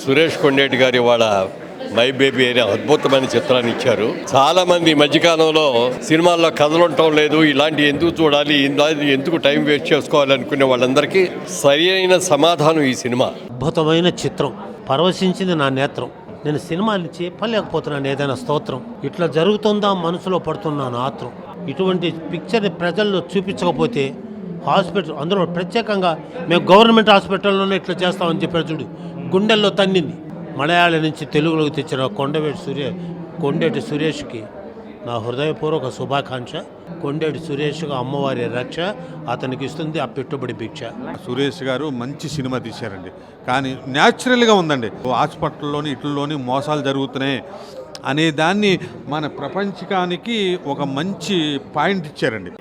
సురేష్ కొండేటి గారి వాళ్ళ my baby అనే అద్భుతమైన చిత్రాన్ని ఇచ్చారు. చాలా మంది ఈ మధ్యకాలంలో సినిమాల్లో కథలు ఉండటం లేదు, ఇలాంటి ఎందుకు చూడాలి, ఇలాంటి ఎందుకు టైం వేస్ట్ చేసుకోవాలి అనుకునే వాళ్ళందరికీ సరి అయిన సమాధానం ఈ సినిమా. అద్భుతమైన చిత్రం, పరవశించింది నా నేత్రం. నేను సినిమాలు చెప్పలేకపోతున్నాను ఏదైనా స్తోత్రం. ఇట్లా జరుగుతుందా మనసులో పడుతున్నాను ఆత్రం. ఇటువంటి పిక్చర్ని ప్రజల్లో చూపించకపోతే హాస్పిటల్, అందులో ప్రత్యేకంగా మేము గవర్నమెంట్ హాస్పిటల్లోనే ఇట్లా చేస్తామని చెప్పారు చూడు, గుండెల్లో తన్నింది. మలయాళ నుంచి తెలుగులోకి తెచ్చిన కొండేటి సురేష్కి నా హృదయపూర్వక శుభాకాంక్ష. కొండేటి సురేష్గా అమ్మవారి రక్ష, అతనికి ఇస్తుంది ఆ పెట్టుబడి భిక్ష. సురేష్ గారు మంచి సినిమా తీశారండి, కానీ న్యాచురల్గా ఉందండి. హాస్పిటల్లోని ఇట్లలోని మోసాలు జరుగుతున్నాయి అనే దాన్ని మన ప్రపంచకానికి ఒక మంచి పాయింట్ ఇచ్చారండి.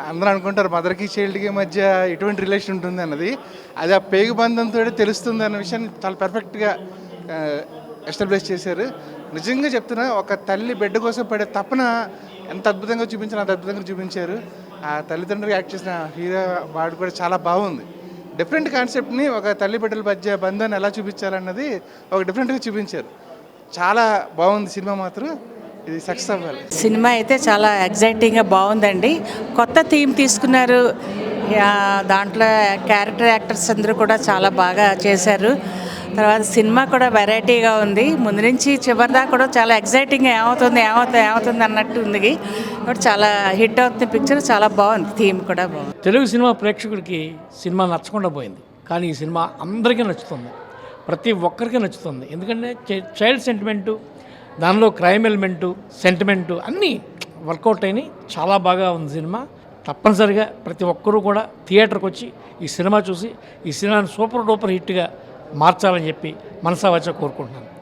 అందరూ అనుకుంటారు మదర్కి చైల్డ్కి మధ్య ఎటువంటి రిలేషన్ ఉంటుంది అన్నది, అది ఆ పేగు బంధంతో తెలుస్తుంది అన్న విషయాన్ని చాలా పర్ఫెక్ట్గా ఎస్టాబ్లిష్ చేశారు. నిజంగా చెప్తున్నా, ఒక తల్లి బిడ్డ కోసం పడే తపన ఎంత అద్భుతంగా చూపించారు, అంత అద్భుతంగా చూపించారు. ఆ తల్లిదండ్రులు యాక్ట్ చేసిన హీరో వాడు కూడా చాలా బాగుంది. డిఫరెంట్ కాన్సెప్ట్ని ఒక తల్లి బిడ్డల మధ్య బంధాన్ని ఎలా చూపించాలన్నది ఒక డిఫరెంట్గా చూపించారు. చాలా బాగుంది సినిమా. మాత్రం ఇది సక్సెస్ అవ్వాలి. సినిమా అయితే చాలా ఎగ్జైటింగ్గా బాగుందండి. కొత్త థీమ్ తీసుకున్నారు, దాంట్లో క్యారెక్టర్ యాక్టర్స్ అందరూ కూడా చాలా బాగా చేశారు. తర్వాత సినిమా కూడా వెరైటీగా ఉంది. ముందు నుంచి చివరి దాకా కూడా చాలా ఎగ్జైటింగ్గా ఏమవుతుంది అన్నట్టు ఉంది. చాలా హిట్ అవుతుంది పిక్చర్, చాలా బాగుంది. థీమ్ కూడా బాగుంది. తెలుగు సినిమా ప్రేక్షకుడికి సినిమా నచ్చకుండా పోయింది, కానీ ఈ సినిమా అందరికీ నచ్చుతుంది, ప్రతి ఒక్కరికి నచ్చుతుంది. ఎందుకంటే చైల్డ్ సెంటిమెంటు, దానిలో క్రైమ్ ఎలిమెంటు, సెంటిమెంటు అన్నీ వర్కౌట్ అయినాయి. చాలా బాగా ఉంది సినిమా. తప్పనిసరిగా ప్రతి ఒక్కరూ కూడా థియేటర్కి వచ్చి ఈ సినిమా చూసి ఈ సినిమాని సూపర్ డూపర్ హిట్గా మార్చాలని చెప్పి మనసావాచ కోరుకుంటున్నాను.